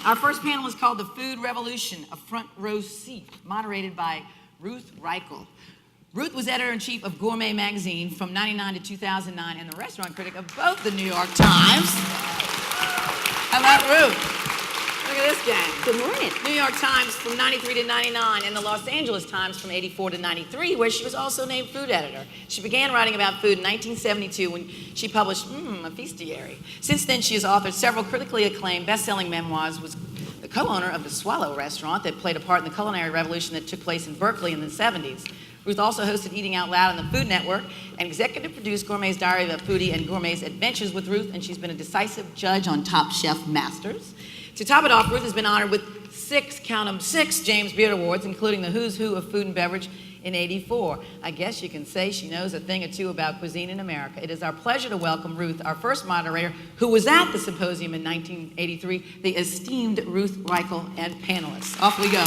Our first panel is called The Food Revolution, a front row seat, moderated by Ruth Reichel. Ruth was editor-in-chief of Gourmet magazine from 99 to 2009 and the restaurant critic of both the New York Times. How about Ruth? Look at this gang. Good morning. New York Times from 93 to 99 and the Los Angeles Times from 84 to 93, where she was also named food editor. She began writing about food in 1972 when she published A Feastiary. Since then, she has authored several critically acclaimed best-selling memoirs, was the co-owner of the Swallow restaurant that played a part in the culinary revolution that took place in Berkeley in the 70s. Ruth also hosted Eating Out Loud on the Food Network and executive produced Gourmet's Diary of a Foodie and Gourmet's Adventures with Ruth, and she's been a decisive judge on Top Chef Masters. To top it off, Ruth has been honored with 6 James Beard Awards, including the Who's Who of Food and Beverage in '84. I guess you can say she knows a thing or two about cuisine in America. It is our pleasure to welcome Ruth, our first moderator, who was at the Symposium in 1983, the esteemed Ruth Reichel, and panelists. Off we go.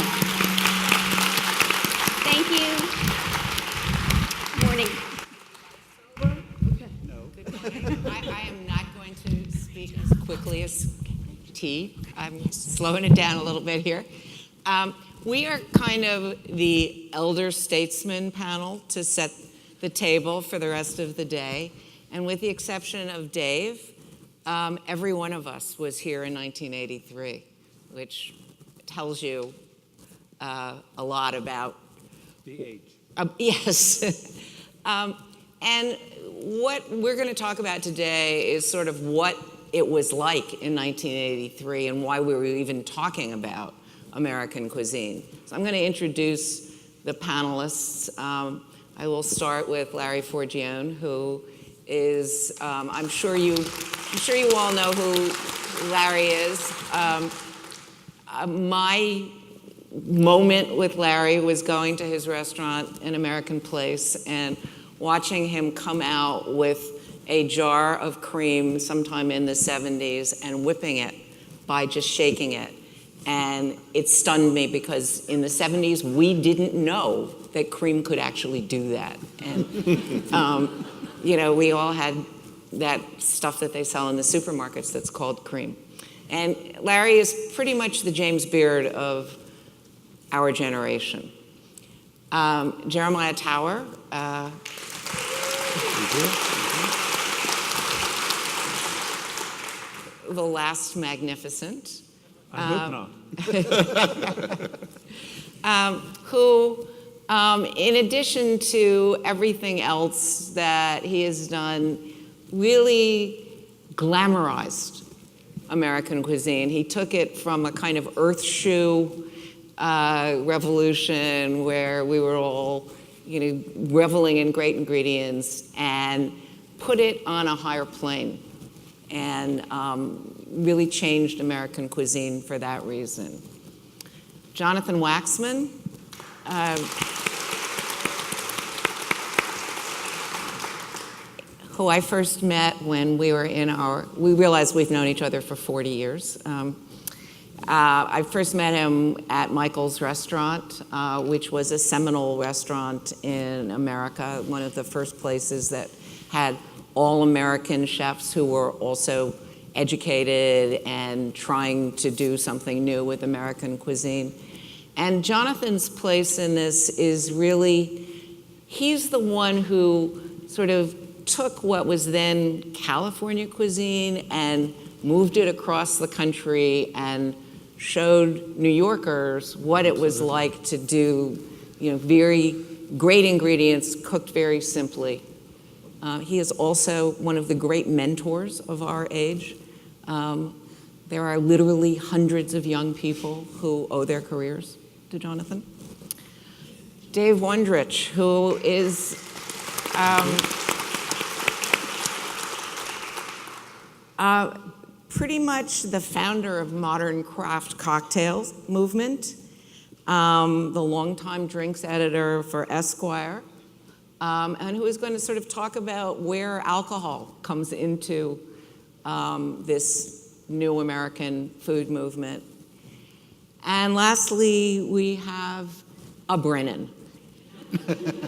Thank you. Morning. I am not going to speak as quickly as T. I'm slowing it down a little bit here. We are kind of the elder statesman panel to set the table for the rest of the day. And with the exception of Dave, every one of us was here in 1983, which tells you a lot about the age. Yes. And what we're going to talk about today is sort of what it was like in 1983 and why we were even talking about American cuisine. So I'm going to introduce the panelists. I will start with Larry Forgione, who is, I'm sure you all know who Larry is. My moment with Larry was going to his restaurant, An American Place, and watching him come out with a jar of cream sometime in the 70s and whipping it by just shaking it. And it stunned me because in the 70s, we didn't know that cream could actually do that. And, you know, we all had that stuff that they sell in the supermarkets that's called cream. And Larry is pretty much the James Beard of our generation. Jeremiah Tower. The Last Magnificent. I hope not. Who, in addition to everything else that he has done, really glamorized American cuisine. He took it from a kind of earth shoe revolution where we were all, reveling in great ingredients, and put it on a higher plane, and really changed American cuisine for that reason. Jonathan Waxman, who I first met when we were we realized we've known each other for 40 years. I first met him at Michael's Restaurant, which was a seminal restaurant in America, one of the first places that had all American chefs who were also educated and trying to do something new with American cuisine. And Jonathan's place in this is really, he's the one who sort of took what was then California cuisine and moved it across the country and showed New Yorkers what it was like to do, very great ingredients cooked very simply. He is also one of the great mentors of our age. There are literally hundreds of young people who owe their careers to Jonathan. Dave Wondrich, who is pretty much the founder of modern craft cocktails movement, the longtime drinks editor for Esquire, and who is going to sort of talk about where alcohol comes into this new American food movement. And lastly, we have a Brennan.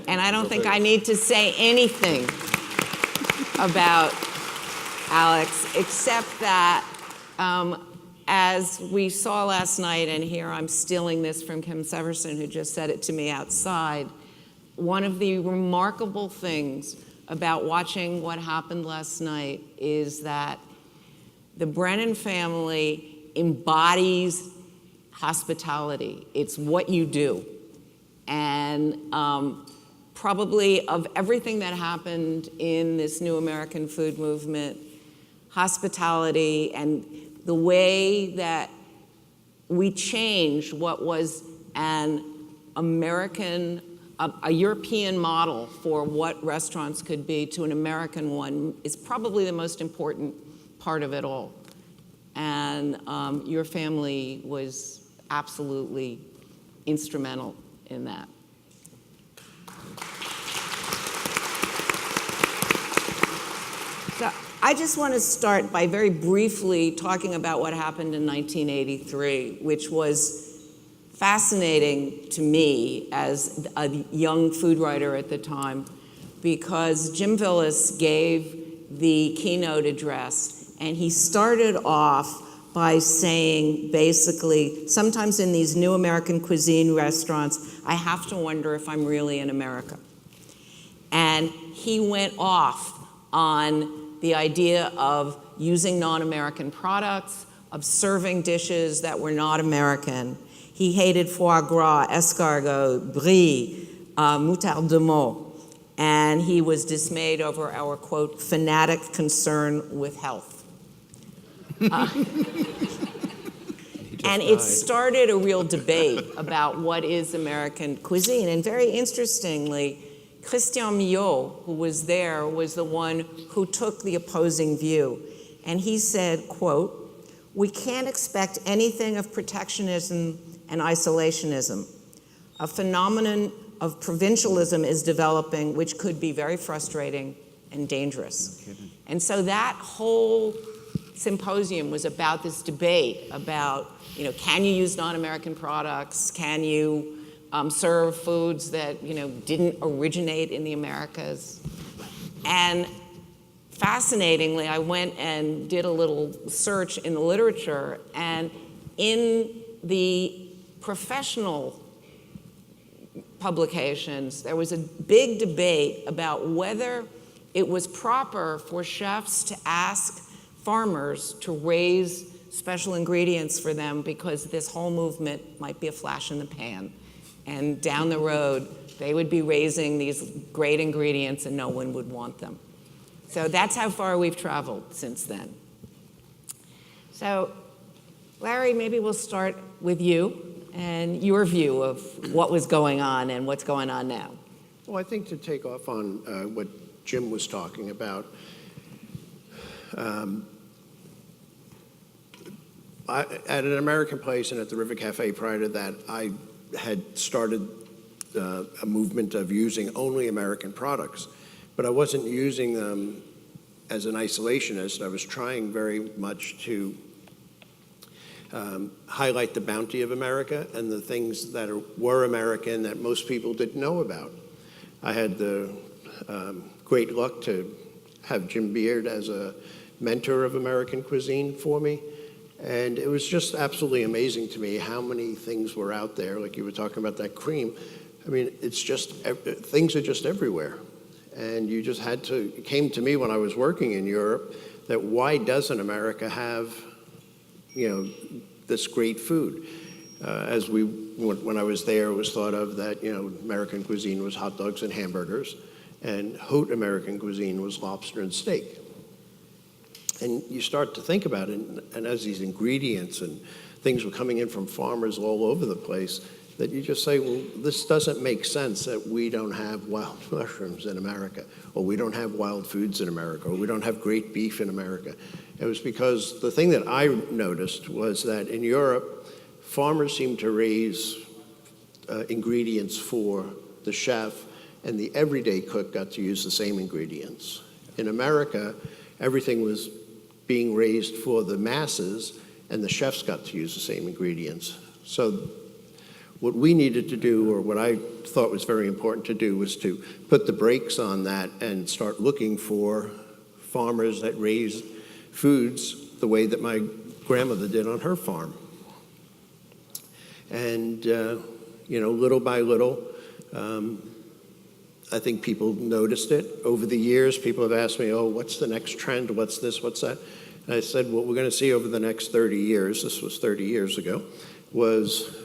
And I don't think I need to say anything about Alex, except that as we saw last night, and here I'm stealing this from Kim Severson, who just said it to me outside, one of the remarkable things about watching what happened last night is that the Brennan family embodies hospitality. It's what you do. And probably of everything that happened in this new American food movement, hospitality and the way that we changed what was an American, a European model for what restaurants could be to an American one is probably the most important part of it all. And your family was absolutely instrumental in that. So I just want to start by very briefly talking about what happened in 1983, which was fascinating to me as a young food writer at the time, because Jim Villas gave the keynote address, and he started off by saying, basically, sometimes in these new American cuisine restaurants, I have to wonder if I'm really in America. And he went off on the idea of using non-American products, of serving dishes that were not American. He hated foie gras, escargot, brie, moutarde de meaux, and he was dismayed over our, quote, fanatic concern with health. And it started a real debate about what is American cuisine. And very interestingly, Christian Millot, who was there, was the one who took the opposing view. And he said, quote, "We can't expect anything of protectionism and isolationism. A phenomenon of provincialism is developing, which could be very frustrating and dangerous." And so that whole symposium was about this debate about, can you use non-American products? Can you serve foods that, didn't originate in the Americas? And fascinatingly, I went and did a little search in the literature, and in the professional publications, there was a big debate about whether it was proper for chefs to ask farmers to raise special ingredients for them, because this whole movement might be a flash in the pan. And down the road, they would be raising these great ingredients and no one would want them. So that's how far we've traveled since then. So, Larry, maybe we'll start with you and your view of what was going on and what's going on now. Well, I think to take off on what Jim was talking about, at an American Place and at the River Cafe prior to that, I had started a movement of using only American products, but I wasn't using them as an isolationist. I was trying very much to highlight the bounty of America and the things that were American that most people didn't know about. I had the great luck to have Jim Beard as a mentor of American cuisine for me. And it was just absolutely amazing to me how many things were out there. Like you were talking about that cream. I mean, it's just, things are just everywhere. And you just had to, it came to me when I was working in Europe, that why doesn't America have, this great food? When I was there, it was thought of that, American cuisine was hot dogs and hamburgers, and haute American cuisine was lobster and steak. And you start to think about it, and as these ingredients and things were coming in from farmers all over the place, that you just say, well, this doesn't make sense that we don't have wild mushrooms in America, or we don't have wild foods in America, or we don't have great beef in America. It was because the thing that I noticed was that in Europe, farmers seemed to raise ingredients for the chef, and the everyday cook got to use the same ingredients. In America, everything was being raised for the masses, and the chefs got to use the same ingredients. So what we needed to do, or what I thought was very important to do, was to put the brakes on that and start looking for farmers that raised foods the way that my grandmother did on her farm. And, little by little, I think people noticed it. Over the years, people have asked me, oh, what's the next trend? What's this? What's that? And I said, what we're going to see over the next 30 years, this was 30 years ago, was,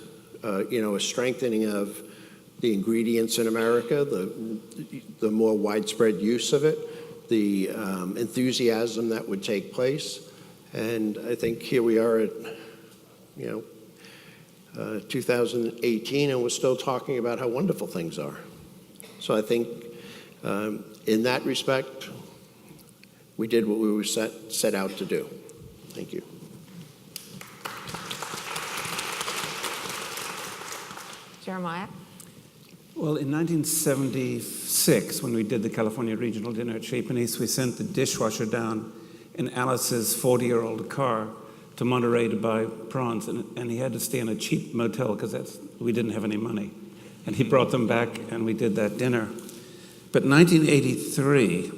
a strengthening of the ingredients in America, the more widespread use of it, the enthusiasm that would take place. And I think here we are at, 2018, and we're still talking about how wonderful things are. So I think in that respect, we did what we were set out to do. Thank you. Jeremiah? Well, in 1976, when we did the California Regional Dinner at Chez Panisse, we sent the dishwasher down in Alice's 40-year-old car to Monterey to buy prawns, and he had to stay in a cheap motel because we didn't have any money. And he brought them back, and we did that dinner. But 1983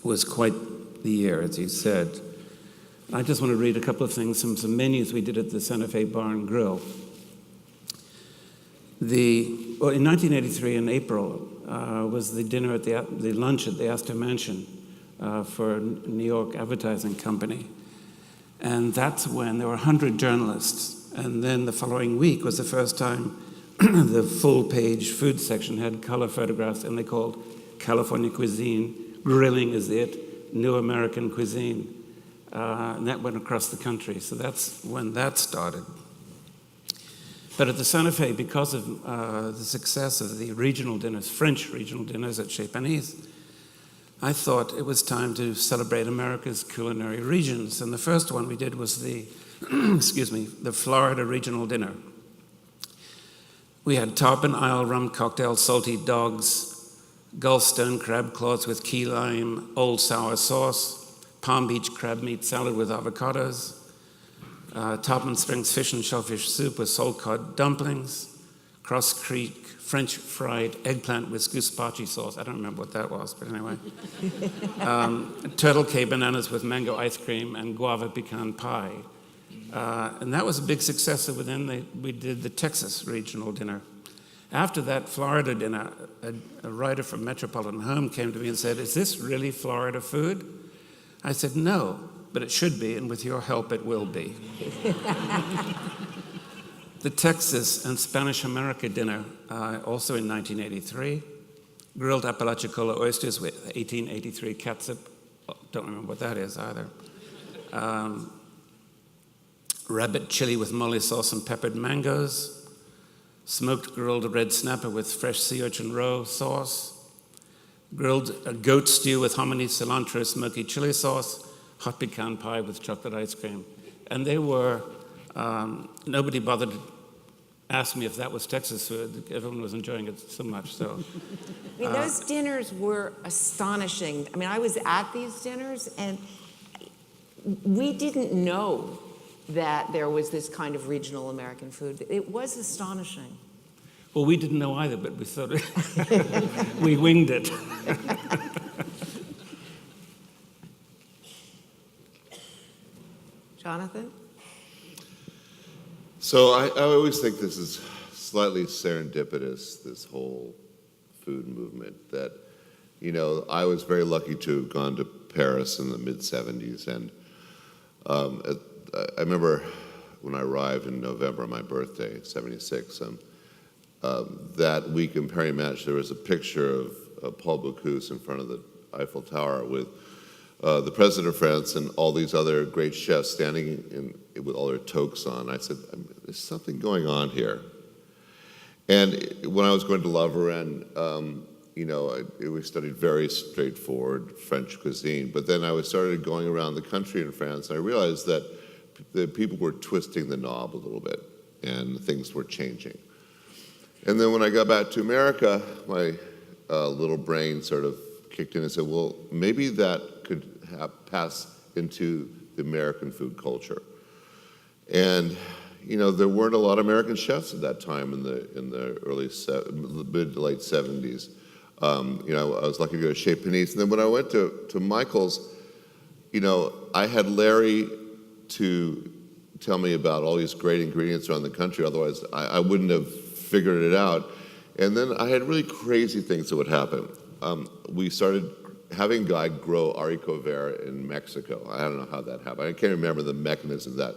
was quite the year, as you said. I just want to read a couple of things, some menus we did at the Santa Fe Bar and Grill. In 1983, in April, was the dinner at the lunch at the Astor Mansion for a New York advertising company. And that's when there were 100 journalists. And then the following week was the first time the full-page food section had color photographs, and they called California cuisine, grilling is it, new American cuisine. And that went across the country. So that's when that started. But at the Santa Fe, because of the success of the regional dinners, French regional dinners at Chez Panisse, I thought it was time to celebrate America's culinary regions. And the first one we did was the Florida regional dinner. We had tarpon Isle rum cocktail, salty dogs, Gulfstone crab claws with key lime, old sour sauce, Palm Beach crab meat salad with avocados, Tarpon Springs fish and shellfish soup with salt cod dumplings, Cross Creek French fried eggplant with gazpacho sauce. I don't remember what that was, but anyway. Turtle Cay bananas with mango ice cream and guava pecan pie. And that was a big success. So we did the Texas regional dinner. After that Florida dinner, a writer from Metropolitan Home came to me and said, "Is this really Florida food?" I said, "No, but it should be, and with your help, it will be." The Texas and Spanish America dinner, also in 1983. Grilled Apalachicola oysters with 1883 catsup. Don't remember what that is either. Rabbit chili with mole sauce and peppered mangoes. Smoked grilled red snapper with fresh sea urchin roe sauce. Grilled goat stew with hominy, cilantro, smoky chili sauce. Hot pecan pie with chocolate ice cream. And they were, nobody bothered to ask me if that was Texas food. Everyone was enjoying it so much, so. I mean, those dinners were astonishing. I mean, I was at these dinners, and we didn't know that there was this kind of regional American food. It was astonishing. Well, we didn't know either, but we sort of, we winged it. Jonathan? So I always think this is slightly serendipitous, this whole food movement, that, I was very lucky to have gone to Paris in the mid-'70s, and I remember when I arrived in November, my birthday, 76, that week in Paris Match, there was a picture of Paul Bocuse in front of the Eiffel Tower with the president of France and all these other great chefs standing with all their toques on. I said, there's something going on here. And when I was going to La Varenne, we studied very straightforward French cuisine, but then I started going around the country in France, and I realized that the people were twisting the knob a little bit, and things were changing. And then when I got back to America, my little brain sort of kicked in and said, well, maybe that could pass into the American food culture. And there weren't a lot of American chefs at that time in the early mid to late 70s. I was lucky to go to Chez Panisse. And then when I went to Michael's, I had Larry to tell me about all these great ingredients around the country. Otherwise, I wouldn't have figured it out. And then I had really crazy things that would happen. We started having a guy grow haricot vert in Mexico. I don't know how that happened. I can't remember the mechanism of that.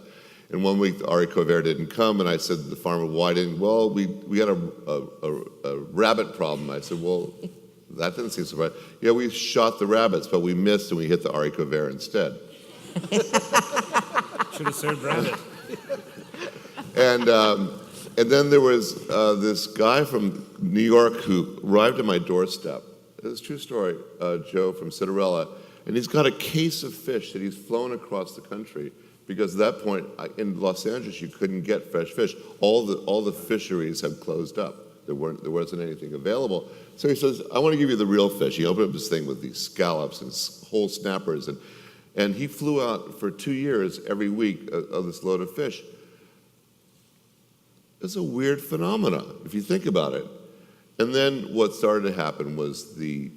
And one week, the haricot vert didn't come, and I said to the farmer, why didn't? Well, we had a rabbit problem. I said, well, that didn't seem so right. Yeah, we shot the rabbits, but we missed, and we hit the haricot vert instead. Should have served rabbit. And then there was this guy from New York who arrived at my doorstep. It's a true story, Joe from Citarella, and he's got a case of fish that he's flown across the country because at that point in Los Angeles you couldn't get fresh fish. All the fisheries had closed up. There wasn't anything available. So he says, "I want to give you the real fish." He opened up this thing with these scallops and whole snappers, and he flew out for 2 years every week of this load of fish. It's a weird phenomena if you think about it. And then what started to happen was the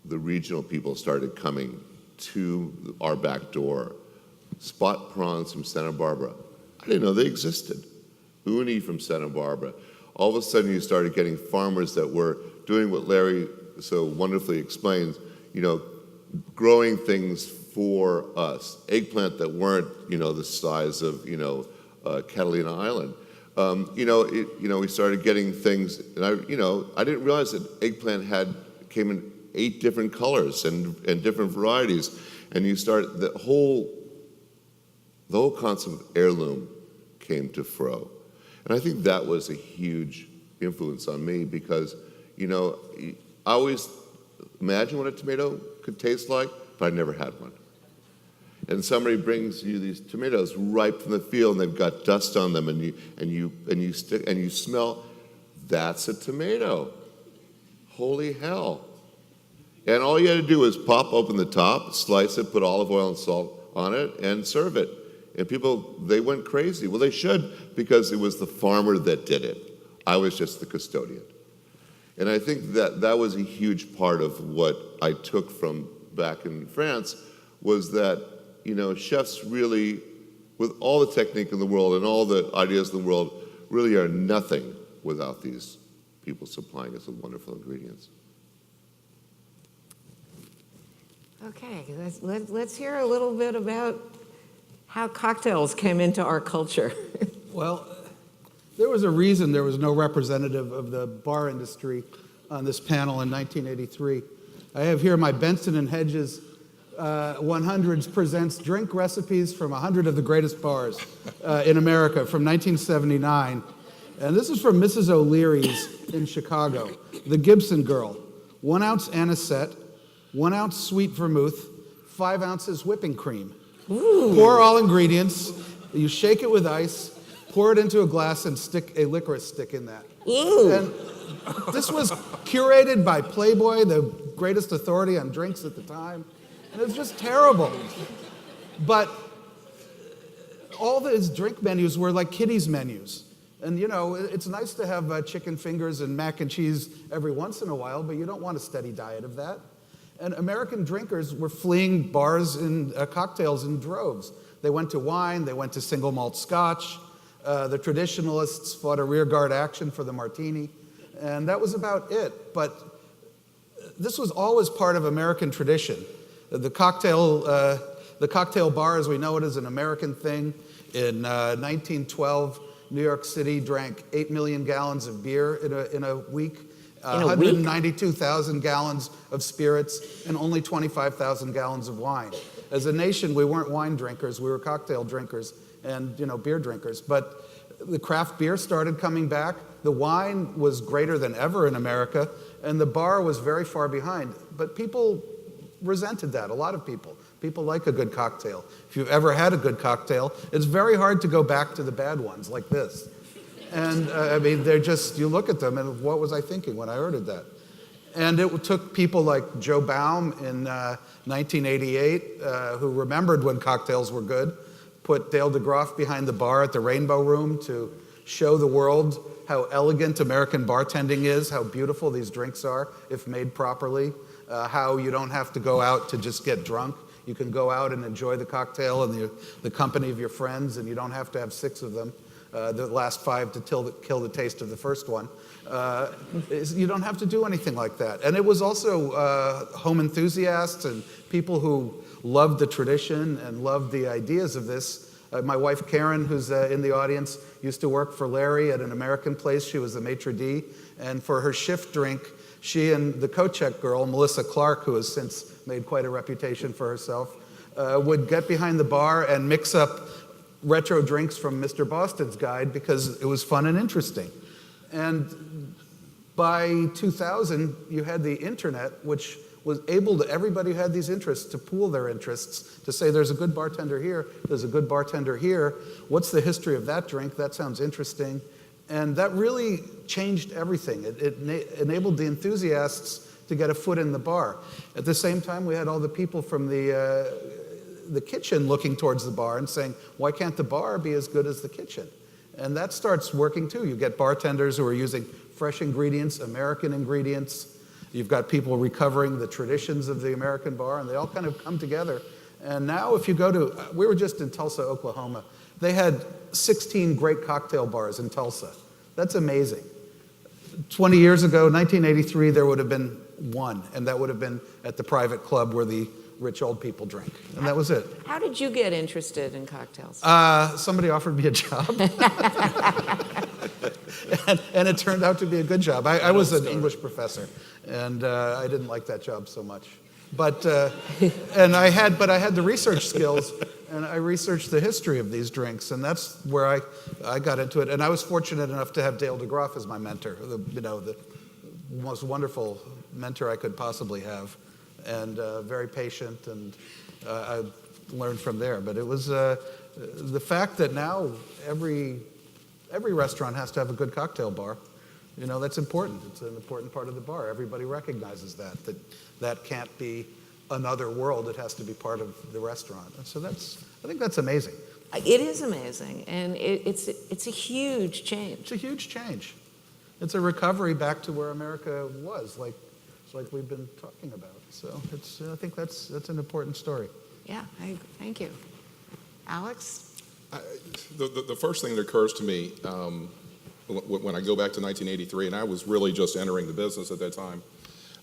regional people started coming to our back door. Spot prawns from Santa Barbara. I didn't know they existed. Uni from Santa Barbara. All of a sudden you started getting farmers that were doing what Larry so wonderfully explains, growing things for us. Eggplant that weren't, the size of, Catalina Island. We started getting things, and I didn't realize that eggplant came in 8 different colors and different varieties, and the whole concept of heirloom came to fro, and I think that was a huge influence on me because, I always imagine what a tomato could taste like, but I never had one. And somebody brings you these tomatoes ripe from the field, and they've got dust on them, and you smell. That's a tomato. Holy hell! And all you had to do was pop open the top, slice it, put olive oil and salt on it, and serve it. And people, they went crazy. Well, they should, because it was the farmer that did it. I was just the custodian. And I think that was a huge part of what I took from back in France was that. Chefs really, with all the technique in the world and all the ideas in the world, really are nothing without these people supplying us with wonderful ingredients. Okay, let's hear a little bit about how cocktails came into our culture. Well, there was a reason there was no representative of the bar industry on this panel in 1983. I have here my Benson and Hedges 100 presents drink recipes from 100 of the greatest bars in America from 1979. And this is from Mrs. O'Leary's in Chicago. The Gibson Girl, 1 ounce anisette, 1 ounce sweet vermouth, 5 ounces whipping cream. Ooh. Pour all ingredients, you shake it with ice, pour it into a glass and stick a licorice stick in that. Ooh. And this was curated by Playboy, the greatest authority on drinks at the time. And it's just terrible. But all these drink menus were like kiddies' menus. And, it's nice to have chicken fingers and mac and cheese every once in a while, but you don't want a steady diet of that. And American drinkers were fleeing bars and cocktails in droves. They went to wine, they went to single malt scotch. The traditionalists fought a rearguard action for the martini. And that was about it. But this was always part of American tradition. The cocktail bar, as we know it, is an American thing. In 1912, New York City drank 8 million gallons of beer in a week, 192,000 gallons of spirits, and only 25,000 gallons of wine. As a nation, we weren't wine drinkers, we were cocktail drinkers and beer drinkers. But the craft beer started coming back. The wine was greater than ever in America, and the bar was very far behind. But people resented that, a lot of people. People like a good cocktail. If you've ever had a good cocktail, it's very hard to go back to the bad ones like this. And they're just, you look at them and what was I thinking when I ordered that? And it took people like Joe Baum in 1988, who remembered when cocktails were good, put Dale DeGroff behind the bar at the Rainbow Room to show the world how elegant American bartending is, how beautiful these drinks are if made properly, how you don't have to go out to just get drunk. you can go out and enjoy the cocktail and the company of your friends, and you don't have to have 6 of them. The last 5 to kill the taste of the first one. You don't have to do anything like that. And it was also home enthusiasts and people who loved the tradition and loved the ideas of this. My wife Karen, who's in the audience, used to work for Larry at an American place. She was the maitre d', and for her shift drink, she and the co-check girl, Melissa Clark, who has since made quite a reputation for herself, would get behind the bar and mix up retro drinks from Mr. Boston's Guide because it was fun and interesting. And by 2000, you had the internet, which was able to, everybody who had these interests, to pool their interests, to say there's a good bartender here, there's a good bartender here, what's the history of that drink, that sounds interesting. And that really changed everything. It enabled the enthusiasts to get a foot in the bar. At the same time, we had all the people from the kitchen looking towards the bar and saying, why can't the bar be as good as the kitchen? And that starts working too. You get bartenders who are using fresh ingredients, American ingredients. You've got people recovering the traditions of the American bar, and they all kind of come together. And now if you go to, we were just in Tulsa, Oklahoma. They had 16 great cocktail bars in Tulsa. That's amazing. 20 years ago, 1983, there would have been 1, and that would have been at the private club where the rich old people drink, and that was it. How did you get interested in cocktails? Somebody offered me a job, and it turned out to be a good job. I was an English professor, and I didn't like that job so much. But I had the research skills, and I researched the history of these drinks, and that's where I got into it. And I was fortunate enough to have Dale DeGroff as my mentor, the most wonderful mentor I could possibly have, and very patient, and I learned from there. But it was the fact that now every restaurant has to have a good cocktail bar. That's important. It's an important part of the bar. Everybody recognizes that can't be another world. It has to be part of the restaurant. And so I think that's amazing. It is amazing, and it's a huge change. It's a huge change. It's a recovery back to where America was, like we've been talking about. So I think that's an important story. Yeah, thank you. Alex? The first thing that occurs to me when I go back to 1983, and I was really just entering the business at that time,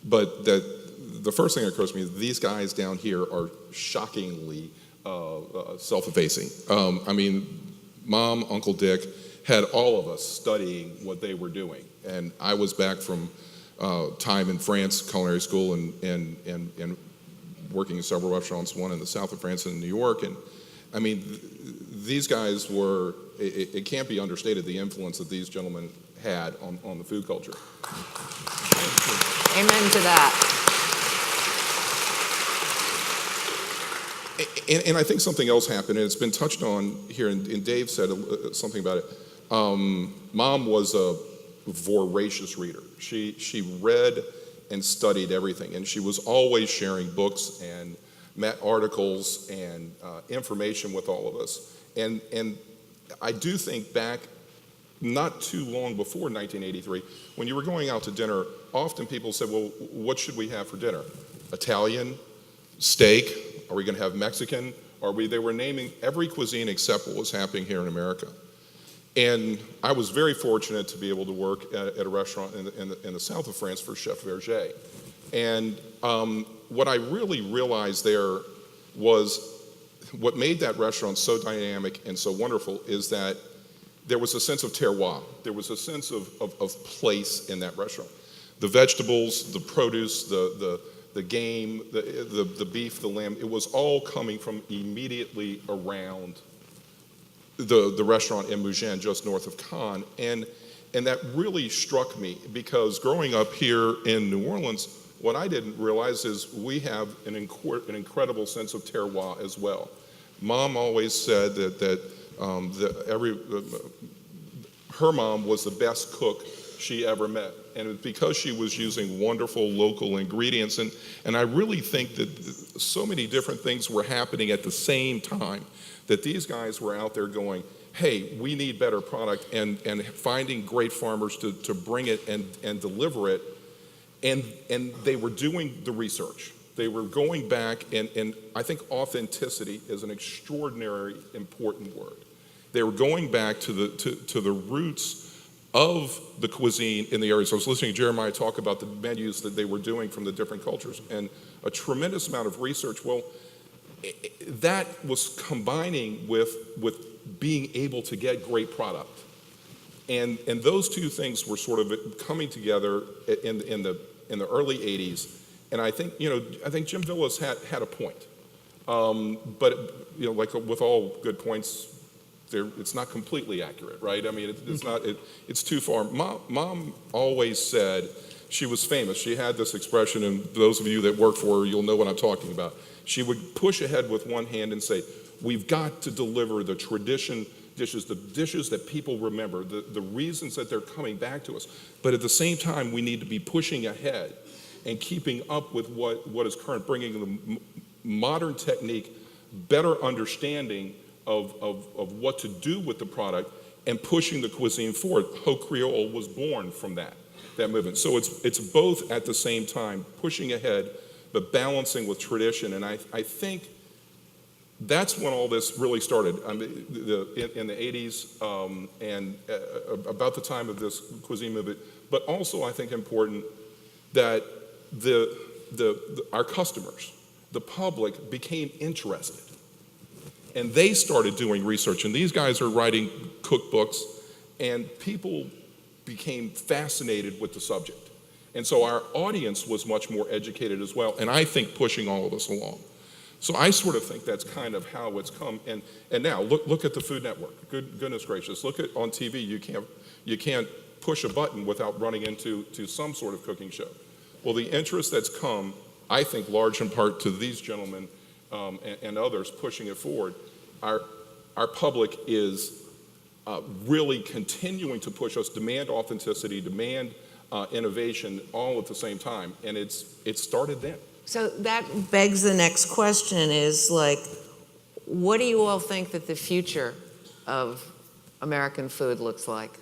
but the first thing that occurs to me is these guys down here are shockingly self-effacing. I mean, Mom, Uncle Dick had all of us studying what they were doing, and I was back from time in France, culinary school, and working in several restaurants, one in the south of France and in New York, and I mean, these guys were, it can't be understated the influence that these gentlemen had on the food culture. Amen to that. And I think something else happened, and it's been touched on here, and Dave said something about it. Mom was a voracious reader. She read and studied everything, and she was always sharing books and articles and information with all of us. And I do think back not too long before 1983, when you were going out to dinner, often people said, well, what should we have for dinner? Italian, steak, are we going to have Mexican? They were naming every cuisine except what was happening here in America. And I was very fortunate to be able to work at a restaurant in the south of France for Chef Verger. And what I really realized there was what made that restaurant so dynamic and so wonderful is that there was a sense of terroir. There was a sense of place in that restaurant. The vegetables, the produce, the game, the beef, the lamb, it was all coming from immediately around the restaurant in Mougins, just north of Cannes. And that really struck me because growing up here in New Orleans, what I didn't realize is we have an incredible sense of terroir as well. Mom always said that her mom was the best cook she ever met. And it was because she was using wonderful local ingredients. And I really think that so many different things were happening at the same time, that these guys were out there going, hey, we need better product, and finding great farmers to bring it and deliver it. And they were doing the research. They were going back, and I think authenticity is an extraordinary important word. They were going back to the roots of the cuisine in the area. So I was listening to Jeremiah talk about the menus that they were doing from the different cultures, and a tremendous amount of research. Well, that was combining with being able to get great product. And those two things were sort of coming together in the early 80s. And I think Jim Villas had a point. But like with all good points, it's not completely accurate, right? I mean, it's too far. Mom always said, she was famous. She had this expression, and those of you that work for her, you'll know what I'm talking about. She would push ahead with one hand and say, we've got to deliver the tradition dishes, the dishes that people remember, the reasons that they're coming back to us. But at the same time, we need to be pushing ahead and keeping up with what is current, bringing the modern technique, better understanding of what to do with the product, and pushing the cuisine forward. Haute Creole was born from that movement. So it's both at the same time, pushing ahead, but balancing with tradition. And I think that's when all this really started. In the 80s, and about the time of this cuisine movement. But also, I think important that our customers, the public, became interested. And they started doing research. And these guys are writing cookbooks, and people became fascinated with the subject. And so our audience was much more educated as well, and I think pushing all of us along. So I sort of think that's kind of how it's come. And now look at the Food Network. Goodness gracious, look at on TV. You can't push a button without running into some sort of cooking show. Well, the interest that's come, I think, large in part to these gentlemen and others pushing it forward. Our public is really continuing to push us, demand authenticity, demand innovation, all at the same time, and it started then. So that begs the next question is like, what do you all think that the future of American food looks like?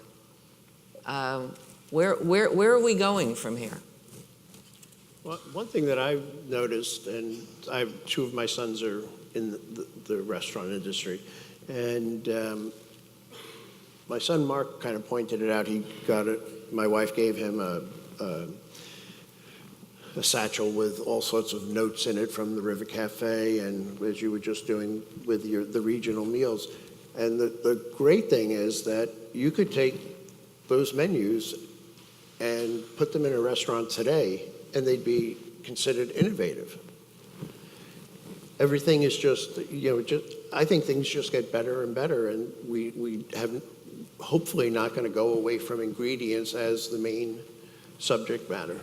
Where are we going from here? Well, one thing that I've noticed, and two of my sons are in the restaurant industry, and my son Mark kind of pointed it out. He got it. My wife gave him a satchel with all sorts of notes in it from the River Cafe, and as you were just doing with the regional meals. And the great thing is that you could take those menus and put them in a restaurant today, and they'd be considered innovative. Everything is just, I think things just get better and better, and we haven't, hopefully not going to go away from ingredients as the main subject matter.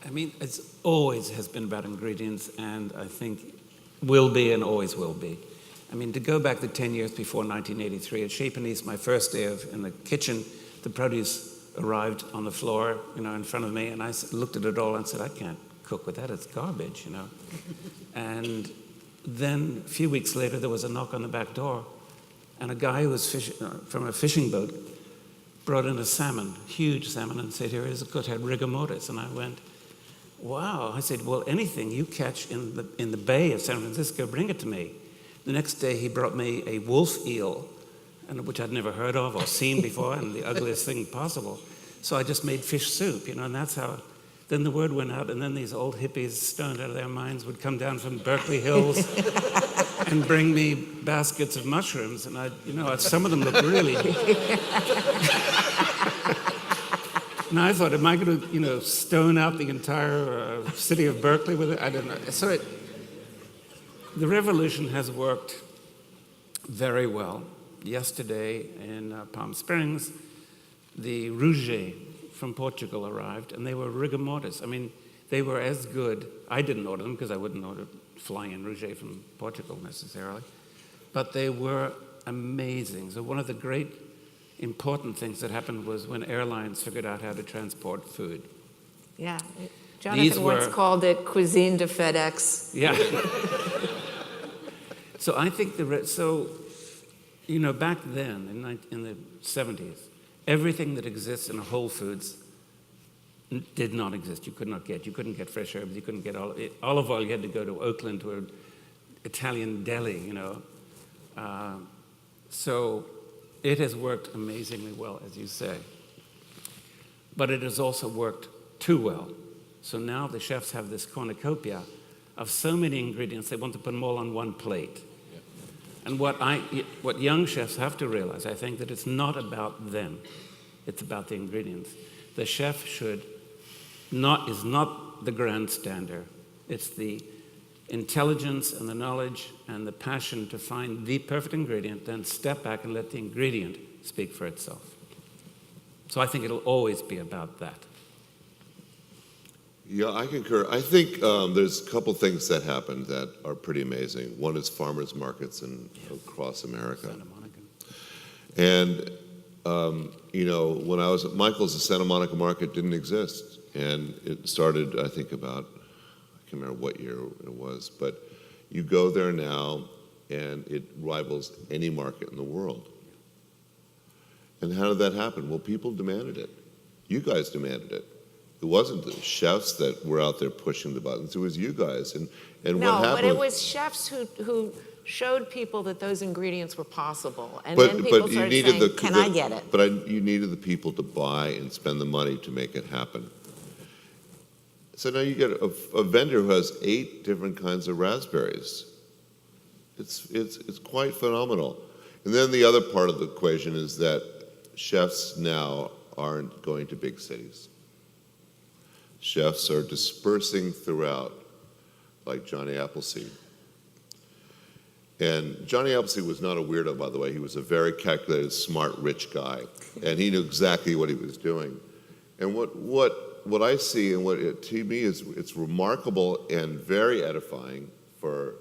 I mean, it's always has been about ingredients, and I think will be and always will be. I mean, to go back the 10 years before 1983, at Chez Panisse, my first day in the kitchen, the produce arrived on the floor, in front of me, and I looked at it all and said, I can't cook with that, it's garbage, And then a few weeks later, there was a knock on the back door, and a guy who was from a fishing boat brought in a salmon, huge salmon, and said, here is a good, had rigor mortis. And I went, wow. I said, well, anything you catch in the bay of San Francisco, bring it to me. The next day, he brought me a wolf eel, which I'd never heard of or seen before, and the ugliest thing possible. So I just made fish soup, and that's how. Then the word went out, and then these old hippies, stoned out of their minds, would come down from Berkeley Hills and bring me baskets of mushrooms, and some of them looked really. And I thought, am I going to, stone out the entire city of Berkeley with it? I don't know. So the revolution has worked very well. Yesterday in Palm Springs, the Rouget from Portugal arrived, and they were rigor mortis. I mean, they were as good. I didn't order them because I wouldn't order flying Rouget from Portugal necessarily, but they were amazing. So one of the great important things that happened was when airlines figured out how to transport food. Yeah, Jonathan once called it cuisine de FedEx. Yeah. So I think back then in the 70s, everything that exists in a Whole Foods did not exist. You couldn't get fresh herbs. You couldn't get olive oil. You had to go to Oakland to an Italian deli, you know. So it has worked amazingly well, as you say. But it has also worked too well. So now the chefs have this cornucopia of so many ingredients, they want to put them all on one plate. Yeah. And what young chefs have to realize, I think, that it's not about them. It's about the ingredients. The chef is not the grandstander. It's the intelligence and the knowledge and the passion to find the perfect ingredient, then step back and let the ingredient speak for itself. So I think it'll always be about that. Yeah, I concur. I think there's a couple things that happened that are pretty amazing. One is farmers markets across America. Santa Monica. And, you know, when I was at Michael's, the Santa Monica market didn't exist. And it started, I think, about, I can't remember what year it was, but you go there now and it rivals any market in the world. And how did that happen? Well, people demanded it. You guys demanded it. It wasn't the chefs that were out there pushing the buttons. It was you guys. And No, what happened? but it was chefs who showed people that those ingredients were possible. And But- then but people you started needed saying, can I get it? But you needed the people to buy and spend the money to make it happen. So now you get a vendor who has 8 different kinds of raspberries. It's quite phenomenal. And then the other part of the equation is that chefs now aren't going to big cities. Chefs are dispersing throughout, like Johnny Appleseed. And Johnny Appleseed was not a weirdo, by the way. He was a very calculated, smart, rich guy. And he knew exactly what he was doing. And what I see and to me is it's remarkable and very edifying for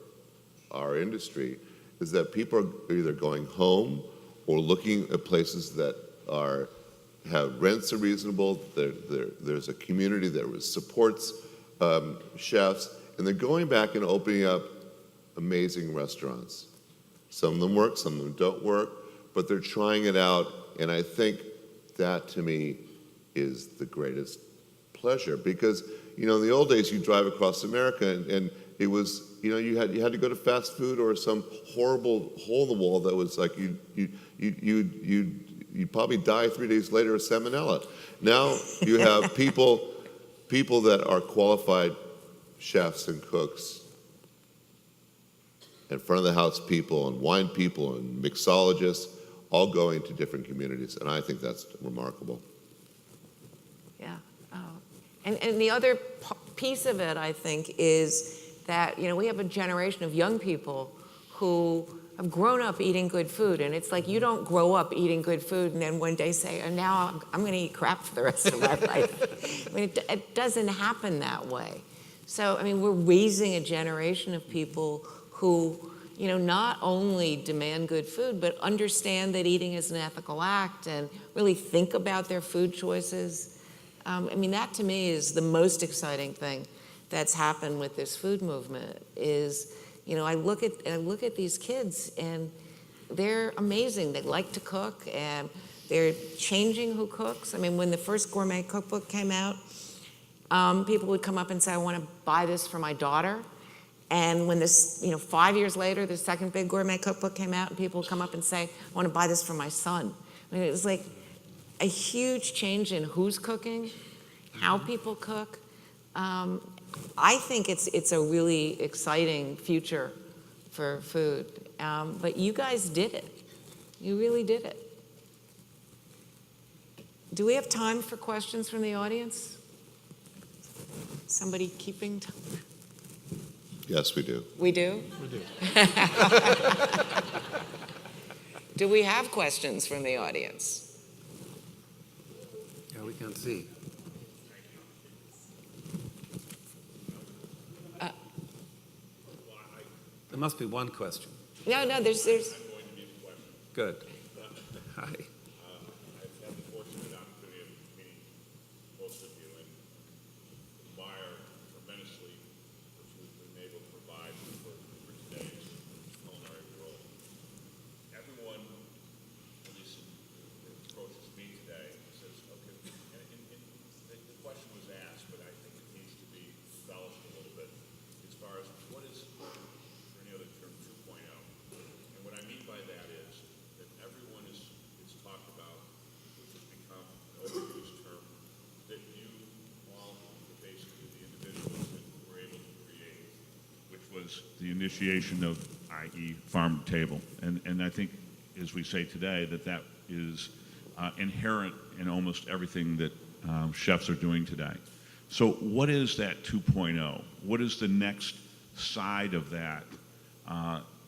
our industry is that people are either going home or looking at places that have rents are reasonable. There's a community that supports chefs, and they're going back and opening up amazing restaurants. Some of them work, some of them don't work, but they're trying it out, and I think that to me is the greatest pleasure because in the old days you drive across America and it was you had to go to fast food or some horrible hole in the wall that was like you'd probably die 3 days later of salmonella. Now you have people that are qualified chefs and cooks and front of the house people and wine people and mixologists all going to different communities, and I think that's remarkable. Yeah. And the other piece of it, I think, is that, we have a generation of young people who have grown up eating good food. And it's like you don't grow up eating good food and then one day say, and now I'm going to eat crap for the rest of my life. I mean, it doesn't happen that way. So, we're raising a generation of people who, not only demand good food, but understand that eating is an ethical act and really think about their food choices. That to me is the most exciting thing that's happened with this food movement is, I look at these kids and they're amazing. They like to cook and they're changing who cooks. When the first gourmet cookbook came out, people would come up and say, I want to buy this for my daughter. And when this, 5 years later, the second big gourmet cookbook came out and people would come up and say, I want to buy this for my son. It was like a huge change in who's cooking, how people cook. I think it's a really exciting future for food. But you guys did it. You really did it. Do we have time for questions from the audience? Somebody keeping time? Yes, we do. We do? We do. Do we have questions from the audience? Yeah, we can see. There must be one question. No, there's. Good. Hi. I've had the fortunate opportunity of meeting most of you and admire tremendously what you've been able to provide for today's culinary world. Everyone, at least that approaches me today, says, okay, and the question was was the initiation of, i.e., farm to table. And I think, as we say today, that is inherent in almost everything that chefs are doing today. So what is that 2.0? What is the next side of that?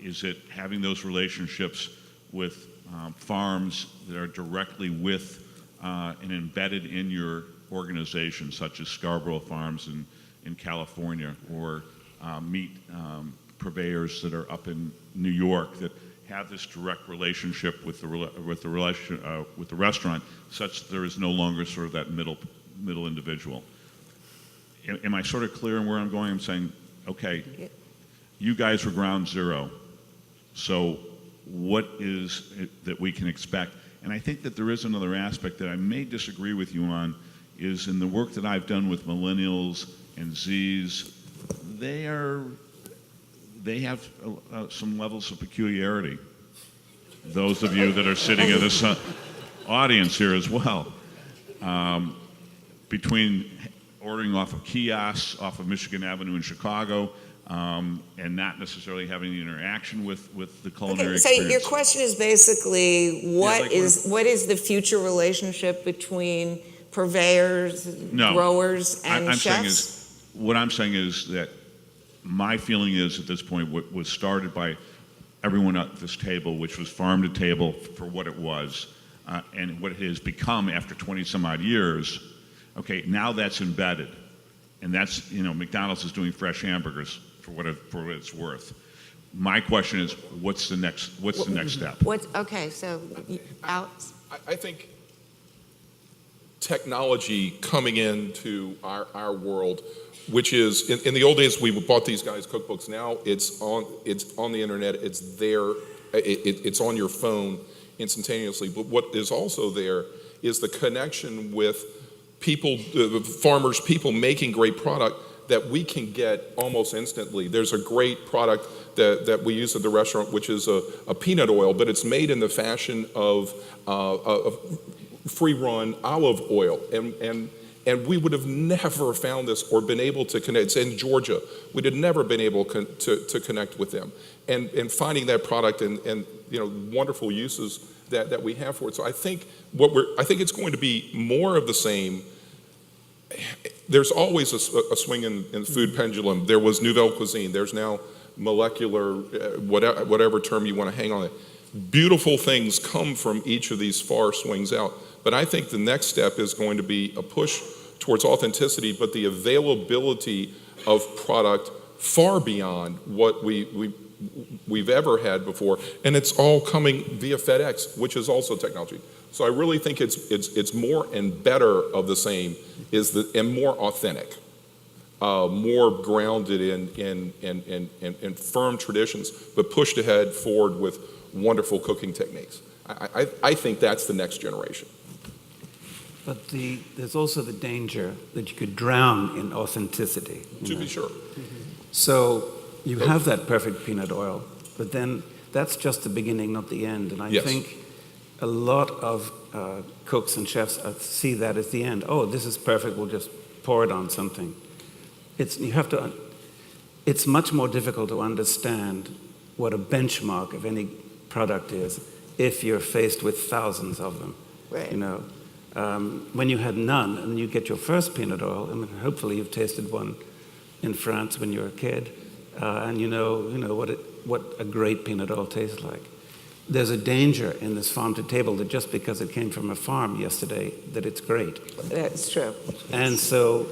Is it having those relationships with farms that are directly with and embedded in your organization, such as Scarborough Farms in California, or meat purveyors that are up in New York that have this direct relationship with the restaurant, such that there is no longer sort of that middle individual? Am I sort of clear on where I'm going? I'm saying, okay, you guys were ground zero, so what is it that we can expect? And I think that there is another aspect that I may disagree with you on, is in the work that I've done with millennials and Zs, they have some levels of peculiarity. Those of you that are sitting in this audience here as well, between ordering off of kiosks off of Michigan Avenue in Chicago, and not necessarily having the interaction with the culinary So experience. your question is basically what like is the future relationship between purveyors, No. growers, and chefs? What I'm saying is that my feeling is at this point what was started by everyone at this table, which was farm to table for what it was, and what it has become after 20 some odd years. Okay, now that's embedded, and that's, McDonald's is doing fresh hamburgers for what it's worth. My question is, what's the next step? Okay, so Alex? I think technology coming into our world, which is, in the old days, we bought these guys' cookbooks. Now it's on the internet, it's there, it's on your phone instantaneously. But what is also there is the connection with people, farmers, people making great product that we can get almost instantly. There's a great product that we use at the restaurant, which is a peanut oil, but it's made in the fashion of free-run olive oil. And we would have never found this or been able to connect. It's in Georgia. We'd have never been able to connect with them. And finding that product and wonderful uses that we have for it. So I think it's going to be more of the same. There's always a swing in the food pendulum. There was nouvelle cuisine. There's now molecular, whatever term you want to hang on it. Beautiful things come from each of these far swings out. But I think the next step is going to be a push towards authenticity, but the availability of product far beyond what we've ever had before. And it's all coming via FedEx, which is also technology. So I really think it's more and better of the same, and more authentic, more grounded in firm traditions, but pushed ahead forward with wonderful cooking techniques. I think that's the next generation. But there's also the danger that you could drown in authenticity. To be sure. So you have that perfect peanut oil, but then that's just the beginning, not the end. And I think a lot of cooks and chefs see that as the end. Oh, this is perfect, we'll just pour it on something. It's much more difficult to understand what a benchmark of any product is if you're faced with thousands of them. Right. When you had none and you get your first peanut oil, I mean, hopefully you've tasted one in France when you were a kid, and you know what a great peanut oil tastes like. There's a danger in this farm to table that just because it came from a farm yesterday, that it's great. That's true. And so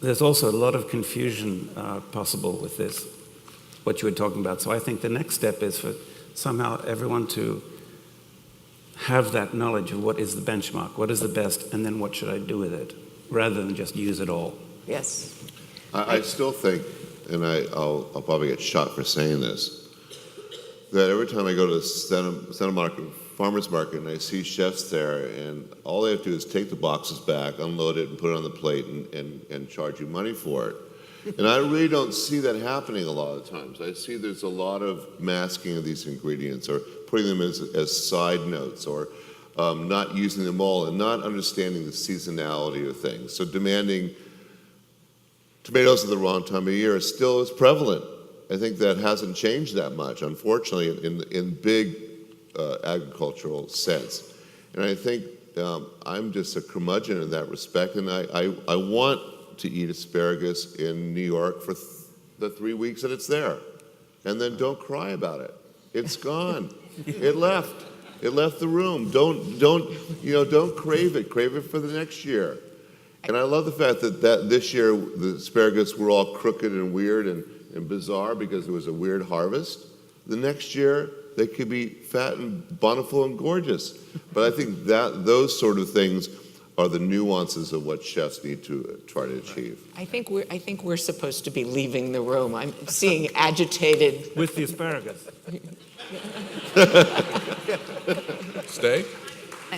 there's also a lot of confusion possible with this, what you were talking about. So I think the next step is for somehow everyone to have that knowledge of what is the benchmark, what is the best, and then what should I do with it, rather than just use it all. Yes. I still think, and I'll probably get shot for saying this, that every time I go to Santa Monica Farmers Market and I see chefs there, and all they have to do is take the boxes back, unload it, and put it on the plate and charge you money for it. And I really don't see that happening a lot of times. I see there's a lot of masking of these ingredients, or putting them as side notes, or not using them all, and not understanding the seasonality of things. So demanding tomatoes at the wrong time of year still is prevalent. I think that hasn't changed that much, unfortunately, in big agricultural sense. And I think I'm just a curmudgeon in that respect, and I want to eat asparagus in New York for the 3 weeks that it's there. And then don't cry about it. It's gone. It left. It left the room. Don't crave it. Crave it for the next year. And I love the fact that this year the asparagus were all crooked and weird and bizarre because it was a weird harvest. The next year they could be fat and bountiful and gorgeous. But I think that those sort of things are the nuances of what chefs need to try to achieve. I think we're supposed to be leaving the room. I'm seeing agitated. With the asparagus. Stay? Uh,